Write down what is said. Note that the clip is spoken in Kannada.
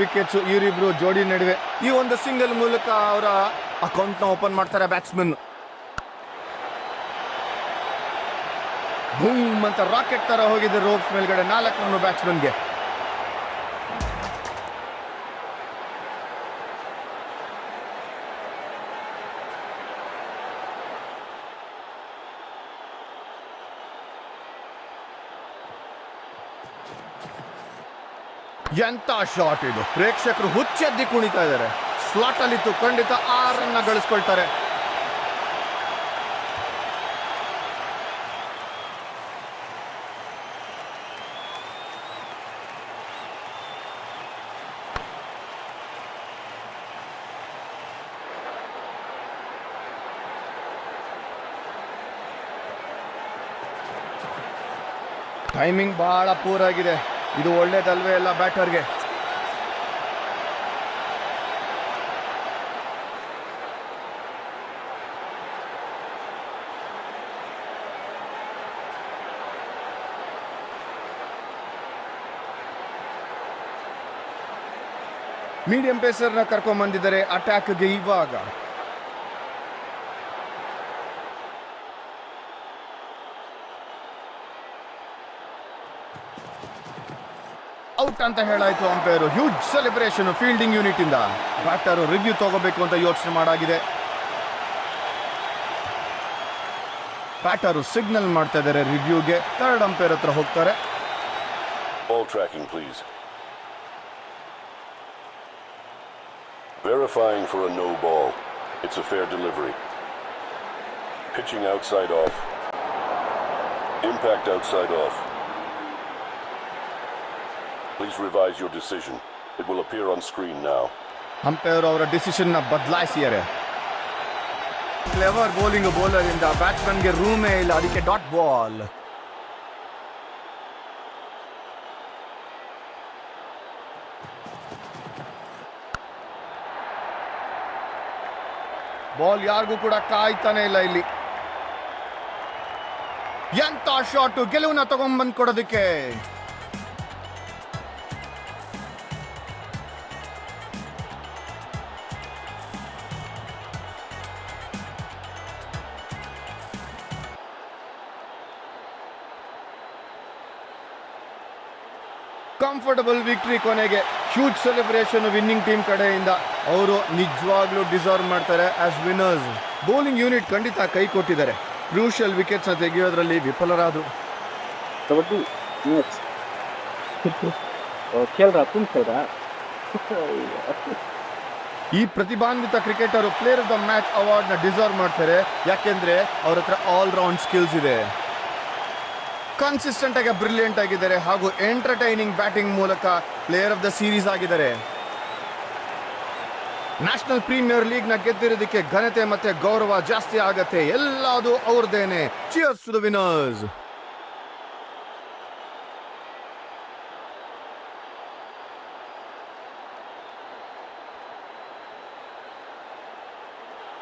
ವಿಕೆಟ್ಸ್ ಇವರಿಬ್ರು ಜೋಡಿ ನಡುವೆ. ಈ ಒಂದು ಸಿಂಗಲ್ ಮೂಲಕ ಅವರ ಅಕೌಂಟ್ ನ ಓಪನ್ ಮಾಡ್ತಾರೆ ಬ್ಯಾಟ್ಸ್ಮನ್. ಬೂಮ್ ಅಂತ ರಾಕೆಟ್ ತರ ಹೋಗಿದೆ ರೋಪ್ಸ್ ಮೇಲ್ಗಡೆ. 4 ರನ್ ಬ್ಯಾಟ್ಸ್ಮನ್ಗೆ. ಎಂತ ಶಾಟ್ ಇದು! ಪ್ರೇಕ್ಷಕರು ಹುಚ್ಚೆದ್ದಿ ಕುಣಿತಾ ಇದ್ದಾರೆ. ಸ್ಲಾಟ್ ಅಲ್ಲಿತ್ತು, ಖಂಡಿತ 6 ರನ್ ಗಳಿಸ್ಕೊಳ್ತಾರೆ. ಟೈಮಿಂಗ್ ಬಹಳ ಪೂರ್ ಆಗಿದೆ. ಇದು ಒಳ್ಳೇದಲ್ವೇ ಇಲ್ಲ ಬ್ಯಾಟರ್ಗೆ. ಮೀಡಿಯಂ ಪೇಸರ್ನ ಕರ್ಕೊಂಡ್ ಬಂದಿದ್ದಾರೆ ಅಟ್ಯಾಕ್ಗೆ. ಇವಾಗ ಔಟ್ ಅಂತ ಹೇಳಾಯ್ತು umpire. Huge celebration fielding unit ಇಂದ. ಬ್ಯಾಟರ್ ರಿವ್ಯೂ ತಗೋಬೇಕು ಅಂತ ಯೋಚನೆ ಮಾಡಾಗಿದೆ. ಬ್ಯಾಟರ್ ಸಿಗ್ನಲ್ ಮಾಡ್ತಾ ಇದ್ದಾರೆ ರಿವ್ಯೂಗೆ. ಥರ್ಡ್ ಅಂಪೈರ್ ಹತ್ರ ಹೋಗ್ತಾರೆ. Ball tracking, please. Verifying for a no ball. It's a fair delivery. Pitching outside off. Impact outside off. Please revise your decision. It will appear on screen now. Umpire ಅವರ ಡಿಸಿಷನ್ ನ ಬದಲಾಯಿಸಿದ್ದಾರೆ. ಕ್ಲೆವರ್ ಬೌಲಿಂಗ್ ಬೌಲರ್ ಇಂದ ಬ್ಯಾಟ್ಸ್ಮನ್ಗೆ ರೂಮೇ ಇಲ್ಲ. ಅದಕ್ಕೆ ಡಾಟ್ ಬಾಲ್. ಬಾಲ್ ಯಾರಿಗೂ ಕೂಡ ಕಾಯ್ತಾನೆ ಇಲ್ಲ ಇಲ್ಲಿ. ಎಂತ ಶಾಟ್! ಗೆಲುವನ್ನ ತಗೊಂಡ್ಬಂದ್ ಕೊಡೋದಕ್ಕೆ. ಕಂಫರ್ಟಬಲ್ ವಿಕ್ಟರಿ ಕೊನೆಗೆ. ಹ್ಯೂಜ್ ಸೆಲೆಬ್ರೇಷನ್ ವಿನ್ನಿಂಗ್ ಟೀಮ್ ಕಡೆಯಿಂದ. ಅವರು ನಿಜವಾಗ್ಲೂ ಡಿಸರ್ವ್ ಮಾಡ್ತಾರೆ ಆಸ್ ವಿನ್ನರ್ಸ್. ಬೌಲಿಂಗ್ ಯೂನಿಟ್ ಖಂಡಿತ ಕೈ ಕೊಟ್ಟಿದ್ದಾರೆ. ಕ್ರೂಷಿಯಲ್ ವಿಕೆಟ್ಸ್ ನ ತೆಗೆಯೋದ್ರಲ್ಲಿ ವಿಫಲರಾದರು. ಈ ಪ್ರತಿಭಾನ್ವಿತ cricketer player of the match award ನ ಡಿಸರ್ವ್ ಮಾಡ್ತಾರೆ. ಯಾಕೆಂದ್ರೆ ಅವ್ರ ಹತ್ರ ಆಲ್ ರೌಂಡ್ ಸ್ಕಿಲ್ಸ್ ಇದೆ. ಕನ್ಸಿಸ್ಟೆಂಟ್ ಆಗಿ ಬ್ರಿಲಿಯಂಟ್ ಆಗಿದ್ದಾರೆ ಹಾಗೂ ಎಂಟರ್ಟೈನಿಂಗ್ ಬ್ಯಾಟಿಂಗ್ ಮೂಲಕ ಪ್ಲೇಯರ್ ಆಫ್ ದ ಸೀರೀಸ್ ಆಗಿದ್ದಾರೆ. ನ್ಯಾಷನಲ್ ಪ್ರೀಮಿಯರ್ ಲೀಗ್ ನ ಗೆದ್ದಿರೋದಕ್ಕೆ ಘನತೆ ಮತ್ತೆ ಗೌರವ ಜಾಸ್ತಿ ಆಗತ್ತೆ. ಎಲ್ಲದೂ ಅವ್ರದೇನೆ. Cheers to the winners.